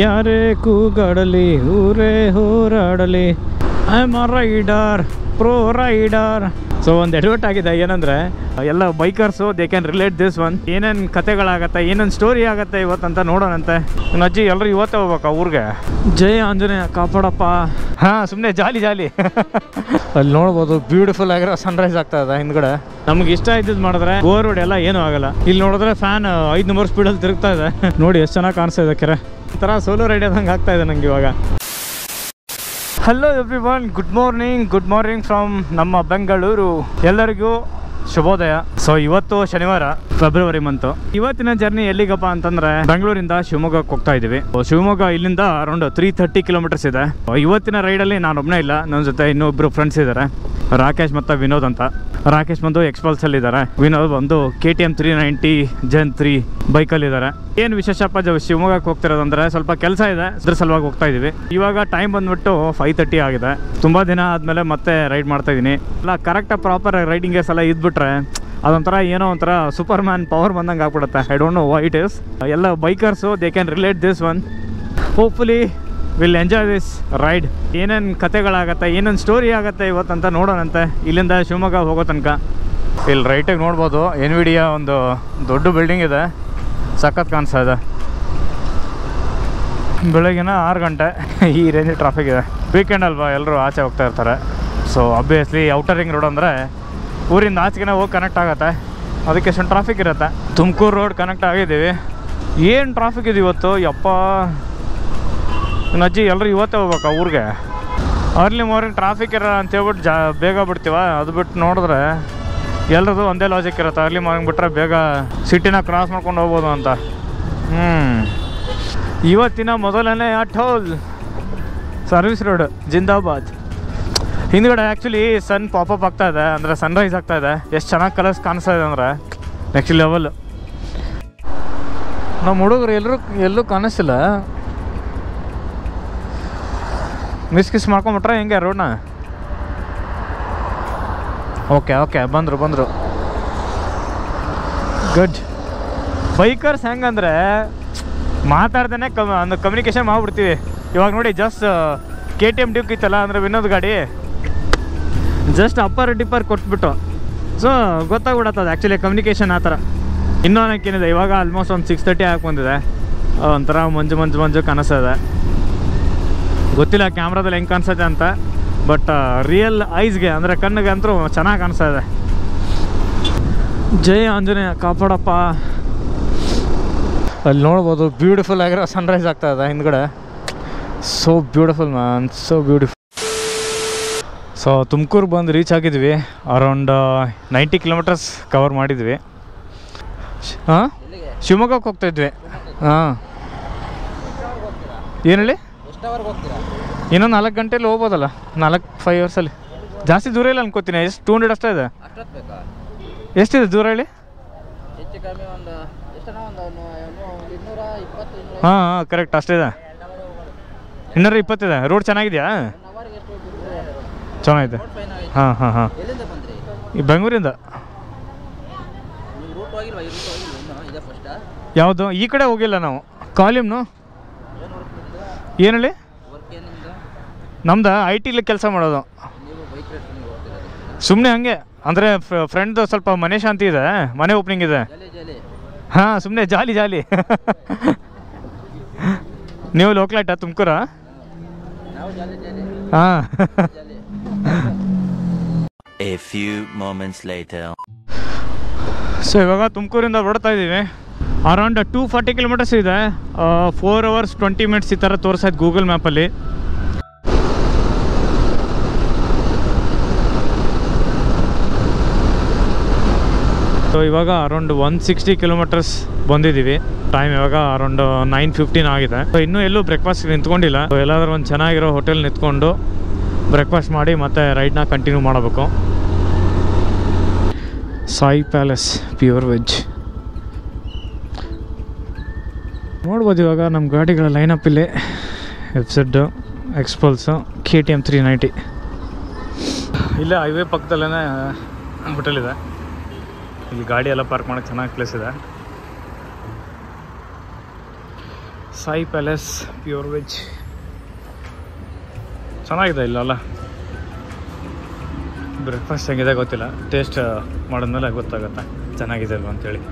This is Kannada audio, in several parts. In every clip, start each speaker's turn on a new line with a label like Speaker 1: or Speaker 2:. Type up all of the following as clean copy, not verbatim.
Speaker 1: ಯಾರೇ ಕೂಗಾಡಲಿ ಊರೇ ಹೋರಾಡಲಿ I am a rider pro rider. So ಒಂದು ಎಡವಟ್ ಆಗಿದೆ ಏನಂದರೆ ಎಲ್ಲ bikers they can relate this one. ಏನೇನು ಕತೆಗಳಾಗತ್ತೆ ಏನೇನು ಸ್ಟೋರಿ ಆಗುತ್ತೆ ಇವತ್ತಂತ ನೋಡೋಣಂತೆ. ನನ್ನ ಅಜ್ಜಿ ಎಲ್ಲರೂ ಇವತ್ತೇ ಹೋಗ್ಬೇಕಾ ಊರಿಗೆ. ಜೈ ಆಂಜನೇಯ ಕಾಪಾಡಪ್ಪ. ಹಾಂ ಸುಮ್ಮನೆ ಜಾಲಿ ಜಾಲಿ. ಅಲ್ಲಿ ನೋಡ್ಬೋದು ಬ್ಯೂಟಿಫುಲ್ ಆಗಿರೋ ಸನ್ರೈಸ್ ಆಗ್ತಾ ಇದೆ ಹಿಂದ್ಗಡೆ. ನಮ್ಗೆ ಇಷ್ಟ ಇದ್ದಿದ್ದು ಮಾಡಿದ್ರೆ ಗೋರ್ ರೋಡ್ ಎಲ್ಲ ಏನೂ ಆಗಲ್ಲ. ಇಲ್ಲಿ ನೋಡಿದ್ರೆ ಫ್ಯಾನ್ 5 ನಂಬರ್ ಸ್ಪೀಡಲ್ಲಿ ತಿರುಗ್ತಾ ಇದೆ. ನೋಡಿ ಎಷ್ಟು ಚೆನ್ನಾಗಿ ಕಾಣಿಸ್ತಾ ಇದೆ ಕೆರೆ. ಒಂಥರ ಸೋಲೋ ರೈಡ್ ಆದಂಗೆ ಆಗ್ತಾ ಇದೆ ನಂಗೆ ಇವಾಗ. Hello everyone, good morning from ನಮ್ಮ ಬೆಂಗಳೂರು. ಎಲ್ಲರಿಗೂ ಶುಭೋದಯ. ಸೊ ಇವತ್ತು ಶನಿವಾರ, ಫೆಬ್ರವರಿ ಮಂತು. ಇವತ್ತಿನ ಜರ್ನಿ ಎಲ್ಲಿಗಪ್ಪ ಅಂತಂದ್ರೆ ಬೆಂಗಳೂರಿಂದ ಶಿವಮೊಗ್ಗಕ್ಕೆ ಹೋಗ್ತಾ ಇದೀವಿ. ಶಿವಮೊಗ್ಗ ಇಲ್ಲಿಂದ ಅರೌಂಡ್ 330 ಕಿಲೋಮೀಟರ್ಸ್ ಇದೆ. ಇವತ್ತಿನ ರೈಡಲ್ಲಿ ನಾನು ಒಬ್ಬನೇ ಇಲ್ಲ, ನನ್ನ ಜೊತೆ ಇನ್ನೊಬ್ರು ಫ್ರೆಂಡ್ಸ್ ಇದ್ದಾರೆ, ರಾಕೇಶ್ ಮತ್ತು ವಿನೋದ್ ಅಂತ. ರಾಕೇಶ್ ಬಂದು ಎಕ್ಸ್ಪಲ್ಸಲ್ಲಿ ಇದ್ದಾರೆ, ವಿನೋದ್ ಬಂದು KTM 390 Gen 3 ಬೈಕಲ್ಲಿದ್ದಾರೆ. ಏನು ವಿಶೇಷಪ್ಪ ಶಿವಮೊಗ್ಗಕ್ಕೆ ಹೋಗ್ತಿರೋದಂದ್ರೆ ಸ್ವಲ್ಪ ಕೆಲಸ ಇದೆ, ಅದ್ರ ಸಲುವಾಗಿ ಹೋಗ್ತಾ ಇದೀವಿ. ಇವಾಗ ಟೈಮ್ ಬಂದ್ಬಿಟ್ಟು 5:30 ಆಗಿದೆ. ತುಂಬ ದಿನ ಆದಮೇಲೆ ಮತ್ತೆ ರೈಡ್ ಮಾಡ್ತಾ ಇದ್ದೀನಿ. ಎಲ್ಲ ಕರೆಕ್ಟಾಗಿ ಪ್ರಾಪರ್ ರೈಡಿಂಗ್ ಗೇರ್ಸ್ ಎಲ್ಲ ಇದ್ಬಿಟ್ರೆ ಅದೊಂಥರ ಏನೋ ಒಂಥರ ಸೂಪರ್ ಮ್ಯಾನ್ ಪವರ್ ಬಂದಂಗೆ ಆಗ್ಬಿಡುತ್ತೆ. I don't know why it is. ಎಲ್ಲ bikers they can relate this one. Hopefully will enjoy this ride. ಏನೇನು ಕತೆಗಳಾಗತ್ತೆ ಏನೇನು ಸ್ಟೋರಿ ಆಗುತ್ತೆ ಇವತ್ತಂತ ನೋಡೋಣಂತೆ ಇಲ್ಲಿಂದ ಶಿವಮೊಗ್ಗ ಹೋಗೋ ತನಕ. ಇಲ್ಲಿ ರೈಟಿಗೆ ನೋಡ್ಬೋದು NVIDIA ಒಂದು ದೊಡ್ಡ ಬಿಲ್ಡಿಂಗ್ ಇದೆ, ಸಖತ್ ಕಾಣಿಸ್ತಾ ಇದೆ. ಬೆಳಗಿನ 6 ಗಂಟೆ. ಈ ರೇಂಜ್ ಟ್ರಾಫಿಕ್ ಇದೆ. ವೀಕೆಂಡ್ ಅಲ್ವಾ, ಎಲ್ಲರೂ ಆಚೆ ಹೋಗ್ತಾ ಇರ್ತಾರೆ. So obviously outer ring road ಅಂದರೆ ಊರಿಂದ ಆಚೆಗೆ ಹೋಗಿ ಕನೆಕ್ಟ್ ಆಗುತ್ತೆ, ಅದಕ್ಕೆ ಎಷ್ಟೊಂದು ಟ್ರಾಫಿಕ್ ಇರುತ್ತೆ. ತುಮಕೂರು ರೋಡ್ ಕನೆಕ್ಟ್ ಆಗಿದ್ದೀವಿ. ಏನು ಟ್ರಾಫಿಕ್ ಇದೆ ಇವತ್ತು ಯಪ್ಪ. ನನ್ನ ಅಜ್ಜಿ ಎಲ್ಲರೂ ಇವತ್ತೇ ಹೋಗ್ಬೇಕಾ ಊರಿಗೆ. ಅರ್ಲಿ ಮಾರ್ನಿಂಗ್ ಟ್ರಾಫಿಕ್ ಇರೋ ಅಂತೇಳ್ಬಿಟ್ಟು ಬೇಗ ಬಿಡ್ತೀವ. ಅದು ಬಿಟ್ಟು ನೋಡಿದ್ರೆ ಎಲ್ಲರದು ಒಂದೇ ಲಾಜಿಕ್ ಇರುತ್ತೆ, ಅರ್ಲಿ ಮಾರ್ನಿಂಗ್ ಬಿಟ್ಟರೆ ಬೇಗ ಸಿಟಿನ ಕ್ರಾಸ್ ಮಾಡ್ಕೊಂಡು ಹೋಗ್ಬೋದು ಅಂತ. ಇವತ್ತಿನ ಮೊದಲನೇ ಟೋಲ್ ಸರ್ವಿಸ್ ರೋಡ್ ಜಿಂದಾಬಾದ್. ಹಿಂದ್ಗಡೆ ಆ್ಯಕ್ಚುಲಿ ಸನ್ ಪಾಪಪ್ ಆಗ್ತಾ ಇದೆ, ಅಂದರೆ ಸನ್ರೈಸ್ ಆಗ್ತಾ ಇದೆ. ಎಷ್ಟು ಚೆನ್ನಾಗಿ ಕಲರ್ಸ್ ಕಾಣಿಸ್ತಾ ಇದೆ ಅಂದರೆ ನೆಕ್ಸ್ಟ್ ಲೆವೆಲ್. ನಮ್ಮ ಹುಡುಗರು ಎಲ್ಲೂ ಕಾಣಿಸ್ತಿಲ್ಲ. ಮಿಸ್ ಮಾಡ್ಕೊಂಬಿಟ್ರೆ ಹೆಂಗೆ ರೋಡ್ನ. ಓಕೆ ಬಂದರು ಗುಡ್. ಬೈಕರ್ಸ್ ಹೆಂಗಂದರೆ ಮಾತಾಡ್ದೇ ಕಮ್ಯುನಿಕೇಷನ್ ಮಾಡಿಬಿಡ್ತೀವಿ. ಇವಾಗ ನೋಡಿ ಜಸ್ಟ್ KTM ಡ್ಯೂಕ್ ಇತ್ತಲ್ಲ, ಅಂದರೆ ವಿನೋದ್ ಗಾಡಿ, ಜಸ್ಟ್ ಅಪ್ಪರ್ ಡಿಪ್ಪರ್ ಕೊಟ್ಬಿಟ್ಟು ಸೊ ಗೊತ್ತಾಗ್ಬಿಡತ್ತದು ಆ್ಯಕ್ಚುಲಿ ಕಮ್ಯುನಿಕೇಷನ್ ಆ ಥರ. ಇನ್ನೂ ಅನ್ನೋಕ್ಕೇನಿದೆ, ಇವಾಗ ಆಲ್ಮೋಸ್ಟ್ ಒಂದು 6:30 ಹಾಕಿ ಬಂದಿದೆ. ಒಂಥರ ಮಂಜು ಕಾಣಿಸ್ತಾ ಇದೆ. ಗೊತ್ತಿಲ್ಲ ಕ್ಯಾಮ್ರಾದಲ್ಲಿ ಹೆಂಗೆ ಕಾಣಿಸುತ್ತೆ ಅಂತ, ಬಟ್ ರಿಯಲ್ ಐಸ್ಗೆ ಅಂದರೆ ಕಣ್ಣಿಗೆ ಅಂತೂ ಚೆನ್ನಾಗಿ ಕಾಣಿಸ್ತಾ ಇದೆ. ಜೈ ಆಂಜನೇಯ ಕಾಪಾಡಪ್ಪ. ಅಲ್ಲಿ ನೋಡ್ಬೋದು ಬ್ಯೂಟಿಫುಲ್ ಆಗಿರೋ ಸನ್ರೈಸ್ ಆಗ್ತಾ ಇದೆ ಹಿಂದ್ಗಡೆ. So beautiful man, so beautiful. So Tumakuru ಬಂದು ರೀಚ್ ಆಗಿದ್ವಿ. ಅರೌಂಡ್ 90 ಕಿಲೋಮೀಟರ್ಸ್ ಕವರ್ ಮಾಡಿದ್ವಿ. ಹಾಂ, ಶಿವಮೊಗ್ಗಕ್ಕೆ ಹೋಗ್ತಾಯಿದ್ವಿ. ಹಾಂ, ಏನು ಹೇಳಿ, ಇನ್ನೊಂದು 4 ಗಂಟೆಯಲ್ಲಿ ಹೋಗ್ಬೋದಲ್ಲ, 4-5 ಅವರ್ಸಲ್ಲಿ. ಜಾಸ್ತಿ ದೂರ ಇಲ್ಲ ಅನ್ಕೋತೀನಿ. ಎಷ್ಟು 200 ಅಷ್ಟೇ ಇದೆ. ಎಷ್ಟಿದೆ ದೂರ ಹೇಳಿ? ಹಾಂ ಕರೆಕ್ಟ್ ಅಷ್ಟಿದೆ. 220 ಇದೆ. ರೋಡ್ ಚೆನ್ನಾಗಿದೆಯಾ? ಚೆನ್ನಾಗಿದೆ. ಹಾಂ ಈ ಬೆಂಗಳೂರಿಂದ. ಯಾವುದು ಈ ಕಡೆ ಹೋಗಿಲ್ಲ ನಾವು. ಕಾಲಿಮ್ನು ಏನು ಹೇಳಿ? ನಮ್ದು IT ಕೆಲಸ ಮಾಡೋದು. ಸುಮ್ಮನೆ ಹಂಗೆ ಅಂದರೆ ಫ್ರೆಂಡ್ದು ಸ್ವಲ್ಪ ಮನೆ ಶಾಂತಿ ಇದೆ, ಮನೆ ಓಪನಿಂಗ್ ಇದೆ. ಹಾಂ ಸುಮ್ಮನೆ ಜಾಲಿ ಜಾಲಿ. ನೀವು ಲೋಕಲೈಟಾ ತುಮಕೂರ? ಹಾಂ. ಸೊ ಇವಾಗ ತುಮಕೂರಿಂದ ಹೊರಡ್ತಾ ಇದ್ದೀವಿ. ಅರೌಂಡ್ 240 ಕಿಲೋಮೀಟರ್ಸ್ ಇದೆ. 4 hours 20 minutes ಈ ಥರ ತೋರಿಸಾಯ್ತು ಗೂಗಲ್ ಮ್ಯಾಪಲ್ಲಿ. ಸೊ ಇವಾಗ ಅರೌಂಡ್ 160 ಕಿಲೋಮೀಟರ್ಸ್ ಬಂದಿದ್ದೀವಿ. ಟೈಮ್ ಇವಾಗ ಅರೌಂಡ್ 9:15 ಆಗಿದೆ. ಸೊ ಇನ್ನೂ ಎಲ್ಲೂ ಬ್ರೇಕ್ಫಾಸ್ಟ್ ನಿಂತ್ಕೊಂಡಿಲ್ಲ. ಎಲ್ಲಾದ್ರೂ ಒಂದು ಚೆನ್ನಾಗಿರೋ ಹೋಟೆಲ್ ನಿಂತ್ಕೊಂಡು ಬ್ರೇಕ್ಫಾಸ್ಟ್ ಮಾಡಿ ಮತ್ತೆ ರೈಡ್ನ ಕಂಟಿನ್ಯೂ ಮಾಡಬೇಕು. ಸಾಯಿ ಪ್ಯಾಲೇಸ್ ಪ್ಯೂರ್ ವೆಜ್ ನೋಡ್ಬೋದು. ಇವಾಗ ನಮ್ಮ ಗಾಡಿಗಳ ಲೈನಪ್ ಇಲ್ಲಿ FZ, ಎಕ್ಸ್ಪಲ್ಸು, KTM 390. ಇಲ್ಲೇ ಹೈವೇ ಪಕ್ಕದಲ್ಲೇ ಹೋಟೆಲ್ ಇದೆ. ಇಲ್ಲಿ ಗಾಡಿ ಎಲ್ಲ ಪಾರ್ಕ್ ಮಾಡೋಕ್ಕೆ ಚೆನ್ನಾಗಿ ಪ್ಲೇಸ್ ಇದೆ. ಸಾಯಿ ಪ್ಯಾಲೇಸ್ ಪ್ಯೂರ್ ವೆಜ್ ಚೆನ್ನಾಗಿದೆ ಇಲ್ಲಲ್ಲ. ಬ್ರೇಕ್ಫಾಸ್ಟ್ ಹೆಂಗಿದೆ ಗೊತ್ತಿಲ್ಲ, ಟೇಸ್ಟ್ ಮಾಡಿದ್ಮೇಲೆ ಗೊತ್ತಾಗುತ್ತೆ ಚೆನ್ನಾಗಿದೆ ಅಲ್ವ ಅಂತೇಳಿ.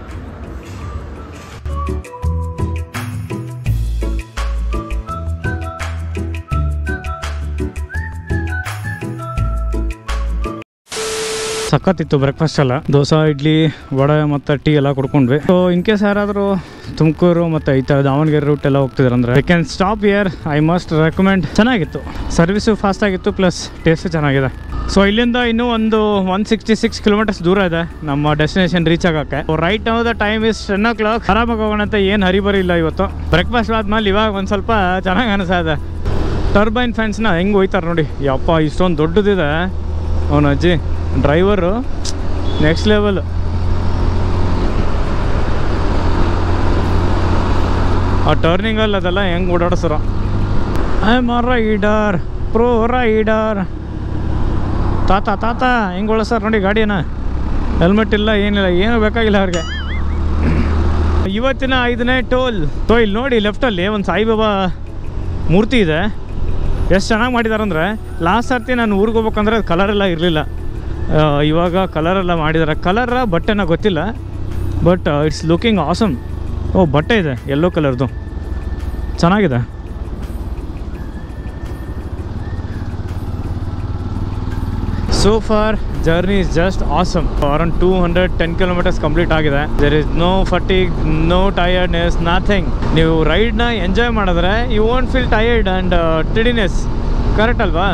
Speaker 1: ಸಖತ್ತಿತ್ತು ಬ್ರೇಕ್ಫಾಸ್ಟ್ ಎಲ್ಲ. ದೋಸೆ, ಇಡ್ಲಿ, ವಡೆ ಮತ್ತು ಟೀ ಎಲ್ಲ ಕುಡ್ಕೊಂಡ್ವಿ. ಸೊ ಇನ್ ಕೇಸ್ ಯಾರಾದರೂ ತುಮಕೂರು ಮತ್ತು ಈ ಥರ ದಾವಣಗೆರೆ ರೂಟ್ ಎಲ್ಲ ಹೋಗ್ತಿದ್ರಂದ್ರೆ I can stop here. I must recommend. ಚೆನ್ನಾಗಿತ್ತು, ಸರ್ವಿಸು ಫಾಸ್ಟ್ ಆಗಿತ್ತು, ಪ್ಲಸ್ ಟೇಸ್ಟ್ ಚೆನ್ನಾಗಿದೆ. ಸೊ ಇಲ್ಲಿಂದ ಇನ್ನೂ ಒಂದು 166 ಕಿಲೋಮೀಟರ್ಸ್ ದೂರ ಇದೆ ನಮ್ಮ ಡೆಸ್ಟಿನೇಷನ್ ರೀಚ್ ಆಗೋಕ್ಕೆ. Right now the time is 10 o'clock. ಆರಾಮಾಗಿ ಹೋಗೋಣ ಅಂತ ಏನು ಹರಿಬರಿ ಇಲ್ಲ ಇವತ್ತು. ಬ್ರೇಕ್ಫಾಸ್ಟ್ ಆದ್ಮೇಲೆ ಇವಾಗ ಒಂದು ಸ್ವಲ್ಪ ಚೆನ್ನಾಗಿ ಅನಿಸ್ತಾ ಇದೆ. ಟರ್ಬೈನ್ ಫ್ಯಾನ್ಸ್ನ ಹೆಂಗೆ ಹೋಯ್ತಾರೆ ನೋಡಿ. ಯಪ್ಪ ಇಷ್ಟೊಂದು ದೊಡ್ಡದಿದೆ. ಅವನ ಅಜ್ಜಿ ಡ್ರೈವರು ನೆಕ್ಸ್ಟ್ ಲೆವೆಲ್. ಆ ಟರ್ನಿಂಗಲ್ಲಿ ಅದೆಲ್ಲ ಹೆಂಗೆ ಓಡಾಡಿಸ್ರು. I am a rider, pro rider. ತಾತ ಹೆಂಗೆ ಓಡಿಸ್ತಾರೆ ನೋಡಿ ಗಾಡಿನ. ಹೆಲ್ಮೆಟ್ ಇಲ್ಲ, ಏನಿಲ್ಲ, ಏನೂ ಬೇಕಾಗಿಲ್ಲ ಅವ್ರಿಗೆ. ಇವತ್ತಿನ 5ನೇ ಟೋಲ್. ಸೊ ಇಲ್ಲಿ ನೋಡಿ ಲೆಫ್ಟಲ್ಲಿ ಒಂದು ಸಾಯಿಬಾಬಾ ಮೂರ್ತಿ ಇದೆ. ಎಷ್ಟು ಚೆನ್ನಾಗಿ ಮಾಡಿದ್ದಾರೆ ಅಂದರೆ, ಲಾಸ್ಟ್ ಸರ್ತಿ ನಾನು ಊರಿಗೆ ಹೋಗ್ಬೇಕಂದ್ರೆ ಅದು ಕಲರೆಲ್ಲ ಇರಲಿಲ್ಲ. ಇವಾಗ ಕಲರೆಲ್ಲ ಮಾಡಿದ್ದಾರೆ. ಕಲರ ಬಟ್ಟೆನ ಗೊತ್ತಿಲ್ಲ, ಬಟ್ ಇಟ್ಸ್ ಲುಕಿಂಗ್ ಆಸಮ್. ಓ ಬಟ್ಟೆ ಇದೆ ಯೆಲ್ಲೋ ಕಲರ್ದು, ಚೆನ್ನಾಗಿದೆ. So far journey is just awesome. Around 210 kilometers complete ಆಗಿದೆ. There is no fatigue, no tiredness, nothing. ನೀವು ರೈಡ್ನ ಎಂಜಾಯ್ ಮಾಡಿದ್ರೆ you won't feel tired and tidiness. Correct ಅಲ್ವಾ?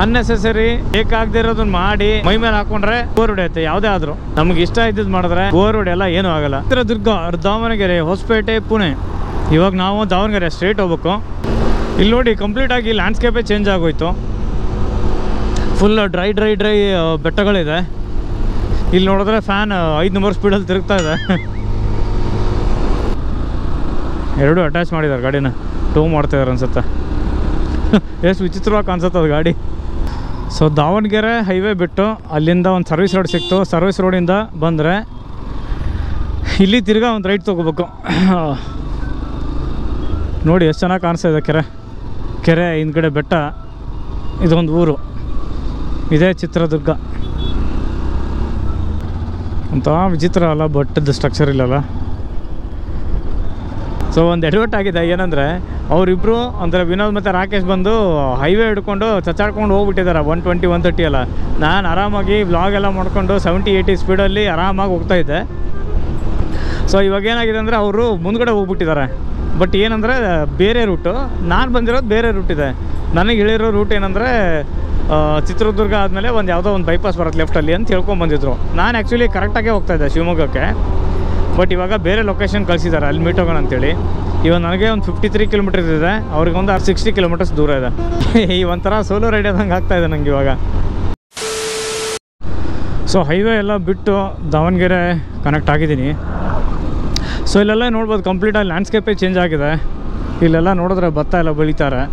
Speaker 1: ಅನ್ನೆಸೆಸರಿ ಬೇಕಾಗದಿರೋದನ್ನ ಮಾಡಿ ಮೈ ಮೇಲೆ ಹಾಕೊಂಡ್ರೆ ಬೋರ್ ಹೊಡೆಯುತ್ತೆ. ಯಾವುದೇ ಆದರೂ ನಮ್ಗೆ ಇಷ್ಟ ಇದ್ದಿದ್ದು ಮಾಡಿದ್ರೆ ಬೋರ್ ಹೊಡೆಯಲ್ಲ, ಏನೂ ಆಗಲ್ಲ. ಚಿತ್ರದುರ್ಗ, ದಾವಣಗೆರೆ, ಹೊಸಪೇಟೆ, ಪುಣೆ. ಇವಾಗ ನಾವು ದಾವಣಗೆರೆ ಸ್ಟ್ರೇಟ್ ಹೋಗ್ಬೇಕು. ಇಲ್ಲಿ ನೋಡಿ ಕಂಪ್ಲೀಟಾಗಿ ಲ್ಯಾಂಡ್ಸ್ಕೇಪೇ ಚೇಂಜ್ ಆಗೋಯ್ತು. ಫುಲ್ ಡ್ರೈ ಬೆಟ್ಟಗಳಿದೆ. ಇಲ್ಲಿ ನೋಡಿದ್ರೆ ಫ್ಯಾನ್ 5 ನಂಬರ್ ಸ್ಪೀಡಲ್ಲಿ ತಿರುಗ್ತಾ ಇದೆ. ಎರಡು ಅಟ್ಯಾಚ್ ಮಾಡಿದ್ದಾರೆ ಗಾಡಿನ, ಟೋ ಮಾಡ್ತಾಯಿದ್ದಾರೆ ಅನ್ಸುತ್ತೆ. ಎಷ್ಟು ವಿಚಿತ್ರವಾಗಿ ಕಾಣಿಸುತ್ತೆ ಅದು ಗಾಡಿ. ಸೊ ದಾವಣಗೆರೆ ಹೈವೇ ಬಿಟ್ಟು ಅಲ್ಲಿಂದ ಒಂದು ಸರ್ವಿಸ್ ರೋಡ್ ಸಿಕ್ತು. ಸರ್ವಿಸ್ ರೋಡಿಂದ ಬಂದರೆ ಇಲ್ಲಿ ತಿರ್ಗಾ ಒಂದು ರೈಟ್ ತೊಗೋಬೇಕು. ನೋಡಿ ಎಷ್ಟು ಚೆನ್ನಾಗಿ ಕಾಣಿಸ್ತಾ ಇದೆ ಕೆರೆ ಹಿಂದ್ಗಡೆ ಬೆಟ್ಟ. ಇದೊಂದು ಊರು, ಇದೇ ಚಿತ್ರದುರ್ಗ ಅಂತ. ವಿಚಿತ್ರ ಅಲ್ಲ, ಬಟ್ಟದ ಸ್ಟ್ರಕ್ಚರ್ ಇಲ್ಲಲ್ಲ. ಸೊ ಒಂದು ಎಡವಟ್ ಆಗಿದೆ ಏನಂದರೆ, ಅವರಿಬ್ಬರು ಅಂದರೆ ವಿನೋದ್ ಮತ್ತು ರಾಕೇಶ್ ಬಂದು ಹೈವೇ ಹಿಡ್ಕೊಂಡು ಚಚ್ಚಾಡ್ಕೊಂಡು ಹೋಗ್ಬಿಟ್ಟಿದ್ದಾರೆ 120, 130 ಎಲ್ಲ. ನಾನು ಆರಾಮಾಗಿ ವ್ಲಾಗ್ ಎಲ್ಲ ಮಾಡ್ಕೊಂಡು 70-80 ಸ್ಪೀಡಲ್ಲಿ ಆರಾಮಾಗಿ ಹೋಗ್ತಾಯಿದ್ದೆ. ಸೊ ಇವಾಗ ಏನಾಗಿದೆ ಅಂದರೆ ಅವರು ಮುಂದ್ಗಡೆ ಹೋಗ್ಬಿಟ್ಟಿದ್ದಾರೆ. ಬಟ್ ಏನಂದರೆ ಬೇರೆ ರೂಟು, ನಾನು ಬಂದಿರೋದು ಬೇರೆ ರೂಟ್ ಇದೆ. ನನಗೆ ಹೇಳಿರೋ ರೂಟ್ ಏನಂದರೆ ಚಿತ್ರದುರ್ಗ ಆದಮೇಲೆ ಒಂದು ಯಾವುದೋ ಒಂದು ಬೈಪಾಸ್ ಬರುತ್ತೆ ಲೆಫ್ಟಲ್ಲಿ ಅಂತ ಹೇಳ್ಕೊಂಬಂದಿದ್ರು. ನಾನು ಆ್ಯಕ್ಚುಲಿ ಕರೆಕ್ಟಾಗೇ ಹೋಗ್ತಾಯಿದ್ದೆ ಶಿವಮೊಗ್ಗಕ್ಕೆ. ಬಟ್ ಇವಾಗ ಬೇರೆ ಲೊಕೇಶನ್ ಕಳಿಸಿದ್ದಾರೆ, ಅಲ್ಲಿ ಮೀಟ್ ಹೋಗೋಣ ಅಂತೇಳಿ. ಇವಾಗ ನನಗೆ ಒಂದು 53 ಕಿಲೋಮೀಟರ್ಸ್ ಇದೆ, ಅವ್ರಿಗೆ ಒಂದು 60 ಕಿಲೋಮೀಟರ್ಸ್ ದೂರ ಇದೆ. ಈ ಒಂಥರ ಸೋಲೋ ರೈಡ್ ಆದಂಗೆ ಆಗ್ತಾಯಿದೆ ನನಗೆ ಇವಾಗ. ಸೊ ಹೈವೇ ಎಲ್ಲ ಬಿಟ್ಟು ದಾವಣಗೆರೆ ಕನೆಕ್ಟ್ ಆಗಿದ್ದೀನಿ. ಸೊ ಇಲ್ಲೆಲ್ಲ ನೋಡ್ಬೋದು ಕಂಪ್ಲೀಟಾಗಿ ಲ್ಯಾಂಡ್ಸ್ಕೇಪೇ ಚೇಂಜ್ ಆಗಿದೆ. ಇಲ್ಲೆಲ್ಲ ನೋಡಿದ್ರೆ ಭತ್ತ ಎಲ್ಲ ಬೆಳೀತಾರೆ.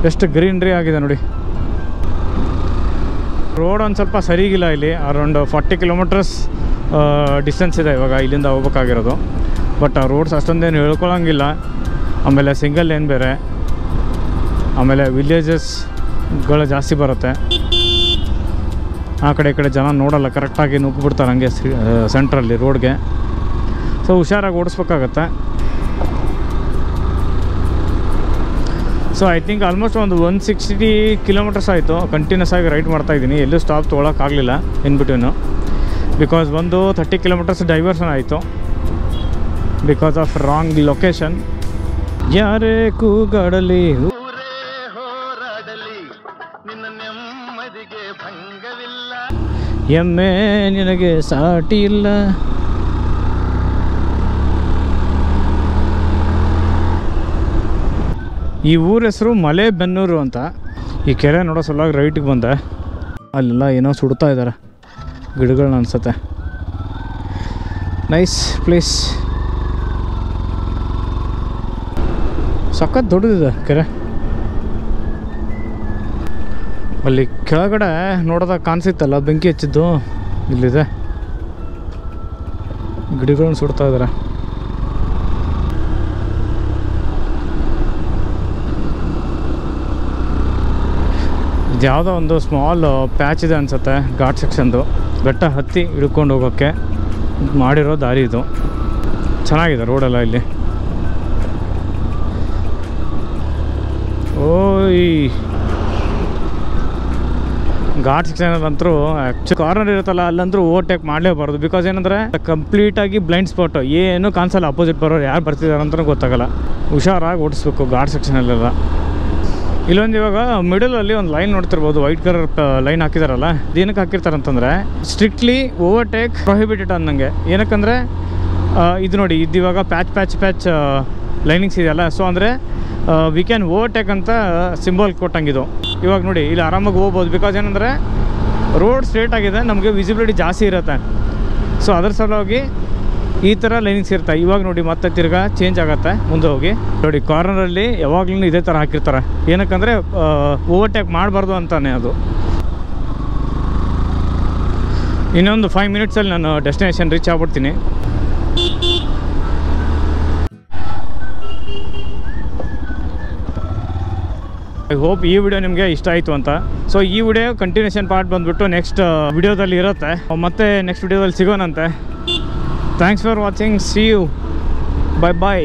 Speaker 1: ಎಷ್ಟು ಗ್ರೀನ್ರಿ ಆಗಿದೆ ನೋಡಿ. ರೋಡ್ ಒಂದು ಸ್ವಲ್ಪ ಸರಿಗಿಲ್ಲ ಇಲ್ಲಿ. ಅರೌಂಡ್ 40 ಕಿಲೋಮೀಟರ್ಸ್ ಡಿಸ್ಟೆನ್ಸ್ ಇದೆ ಇವಾಗ ಇಲ್ಲಿಂದ ಹೋಗ್ಬೇಕಾಗಿರೋದು. ಬಟ್ ಆ ರೋಡ್ಸ್ ಅಷ್ಟೊಂದೇನು ಹೇಳ್ಕೊಳಂಗಿಲ್ಲ. ಆಮೇಲೆ ಸಿಂಗಲ್ ಲೇನ್ ಬೇರೆ, ಆಮೇಲೆ ವಿಲೇಜಸ್ಗಳು ಜಾಸ್ತಿ ಬರುತ್ತೆ. ಆ ಕಡೆ ಈ ಕಡೆ ಜನ ನೋಡಲ್ಲ, ಕರೆಕ್ಟಾಗಿ ನುಗ್ಗಿಬಿಡ್ತಾರೆ ಹಂಗೆ ಸೆಂಟ್ರಲ್ಲಿ ರೋಡ್ಗೆ. ಸೊ ಹುಷಾರಾಗಿ ಓಡಿಸ್ಬೇಕಾಗತ್ತೆ. ಸೊ ಐ ಥಿಂಕ್ ಆಲ್ಮೋಸ್ಟ್ ಒಂದು 160 ಕಿಲೋಮೀಟರ್ಸ್ ಆಯಿತು ಕಂಟಿನ್ಯೂಸ್ ಆಗಿ ರೈಡ್ ಮಾಡ್ತಾಯಿದ್ದೀನಿ. ಎಲ್ಲೂ ಸ್ಟಾಪ್ ತೊಗೊಳಕ್ಕಾಗಲಿಲ್ಲ ಇನ್ ಬಿಟ್ವೀನು. ಬಿಕಾಸ್ ಒಂದು 30 ಕಿಲೋಮೀಟರ್ಸ್ ಡೈವರ್ಷನ್ ಆಯಿತು ಬಿಕಾಸ್ ಆಫ್ ರಾಂಗ್ ಲೊಕೇಶನ್. ಯಾರೇ ಕೂಗಾಡಲಿ ಎಮ್ಮೆ ನಿನಗೆ ಸಾಟಿ ಇಲ್ಲ. ಈ ಊರ ಹೆಸರು ಮಲೆಬೆನ್ನೂರು ಅಂತ. ಈ ಕೆರೆ ನೋಡೋ ಸಲುವಾಗಿ ರೈಟಿಗೆ ಬಂದೆ. ಅಲ್ಲೆಲ್ಲ ಏನೋ ಸುಡ್ತಾ ಇದ್ದಾರೆ ಗಿಡಗಳನ್ನ ಅನ್ಸುತ್ತೆ. ನೈಸ್ ಪ್ಲೇಸ್, ಸಖತ್ ದೊಡ್ಡದಿದೆ ಕೆರೆ. ಅಲ್ಲಿ ಕೆಳಗಡೆ ನೋಡೋದಾಗ ಕಾಣಿಸುತ್ತಲ್ಲ ಬೆಂಕಿ ಹಚ್ಚಿದ್ದು, ಇಲ್ಲಿದೆ. ಗಿಡಗಳನ್ನ ಸುಡ್ತಾ ಇದ್ದಾರೆ. ಇದು ಯಾವುದೋ ಒಂದು ಸ್ಮಾಲ್ ಪ್ಯಾಚ್ ಇದೆ ಅನಿಸುತ್ತೆ ಘಾಟ್ ಸೆಕ್ಷನ್ದು. ಬೆಟ್ಟ ಹತ್ತಿ ಹಿಡ್ಕೊಂಡು ಹೋಗೋಕ್ಕೆ ಮಾಡಿರೋ ದಾರಿ ಇದು. ಚೆನ್ನಾಗಿದೆ ರೋಡೆಲ್ಲ ಇಲ್ಲಿ. ಓಯ್ ಘಾಟ್ ಸೆಕ್ಷನಲ್ಲಂತರೂ ಆ್ಯಕ್ಚುಲಿ ಕಾರ್ನರ್ ಇರುತ್ತಲ್ಲ ಅಲ್ಲಂತರೂ ಓವರ್ಟೇಕ್ ಮಾಡಲೇಬಾರ್ದು. ಬಿಕಾಸ್ ಏನಂದರೆ ಕಂಪ್ಲೀಟಾಗಿ ಬ್ಲೈಂಡ್ ಸ್ಪಾಟು, ಏನು ಕಾಣಿಸಲ್ಲ ಅಪೋಸಿಟ್ ಬರೋರು ಯಾರು ಬರ್ತಿದ್ದಾರೆ ಅಂತಲೂ ಗೊತ್ತಾಗಲ್ಲ. ಹುಷಾರಾಗಿ ಓಡಿಸ್ಬೇಕು ಘಾಟ್ ಸೆಕ್ಷನಲ್ಲೆಲ್ಲ. ಇಲ್ಲೊಂದು ಇವಾಗ ಮಿಡಲಲ್ಲಿ ಒಂದು ಲೈನ್ ನೋಡ್ತಿರ್ಬೋದು, ವೈಟ್ ಕಲರ್ ಲೈನ್ ಹಾಕಿದಾರಲ್ಲ. ಏನಕ್ಕೆ ಹಾಕಿರ್ತಾರೆ ಅಂತಂದರೆ ಸ್ಟ್ರಿಕ್ಟ್ಲಿ ಓವರ್ಟೇಕ್ ಪ್ರೊಹಿಬಿಟೆಡ್ ಅನ್ನಂಗೆ. ಏನಕ್ಕಂದರೆ ಇದು ನೋಡಿ, ಇದು ಇವಾಗ ಪ್ಯಾಚ್ ಲೈನಿಂಗ್ಸ್ ಇದೆಯಲ್ಲ. ಸೊ ಅಂದರೆ ವಿ ಕ್ಯಾನ್ ಓವರ್ಟೇಕ್ ಅಂತ ಸಿಂಬಲ್ ಕೊಟ್ಟಂಗಿದು. ಇವಾಗ ನೋಡಿ ಇಲ್ಲಿ ಆರಾಮಾಗಿ ಹೋಗ್ಬೋದು. ಬಿಕಾಸ್ ಏನಂದರೆ ರೋಡ್ ಸ್ಟ್ರೇಟ್ ಆಗಿದೆ, ನಮಗೆ ವಿಸಿಬಿಲಿಟಿ ಜಾಸ್ತಿ ಇರುತ್ತೆ. ಸೊ ಅದ್ರ ಸಲುವಾಗಿ ಈ ಥರ ಲೈನಿಂಗ್ಸ್ ಇರುತ್ತೆ. ಇವಾಗ ನೋಡಿ ಮತ್ತೆ ತಿರ್ಗಾ ಚೇಂಜ್ ಆಗುತ್ತೆ ಮುಂದೆ ಹೋಗಿ. ನೋಡಿ ಕಾರ್ನರಲ್ಲಿ ಯಾವಾಗಲೂ ಇದೇ ಥರ ಹಾಕಿರ್ತಾರೆ. ಏನಕ್ಕಂದರೆ ಓವರ್ಟೇಕ್ ಮಾಡಬಾರ್ದು ಅಂತಾನೆ ಅದು. ಇನ್ನೊಂದು 5 ಮಿನಿಟ್ಸಲ್ಲಿ ನಾನು ಡೆಸ್ಟಿನೇಷನ್ ರೀಚ್ ಆಗ್ಬಿಡ್ತೀನಿ. ಐ ಹೋಪ್ ಈ ವಿಡಿಯೋ ನಿಮಗೆ ಇಷ್ಟ ಆಯಿತು ಅಂತ. ಸೊ ಈ ವಿಡಿಯೋ ಕಂಟಿನ್ಯೂಷನ್ ಪಾರ್ಟ್ ಬಂದುಬಿಟ್ಟು ನೆಕ್ಸ್ಟ್ ವಿಡಿಯೋದಲ್ಲಿ ಇರುತ್ತೆ. ಮತ್ತೆ ನೆಕ್ಸ್ಟ್ ವಿಡಿಯೋದಲ್ಲಿ ಸಿಗೋಣಂತೆ. Thanks for watching. See you. Bye bye.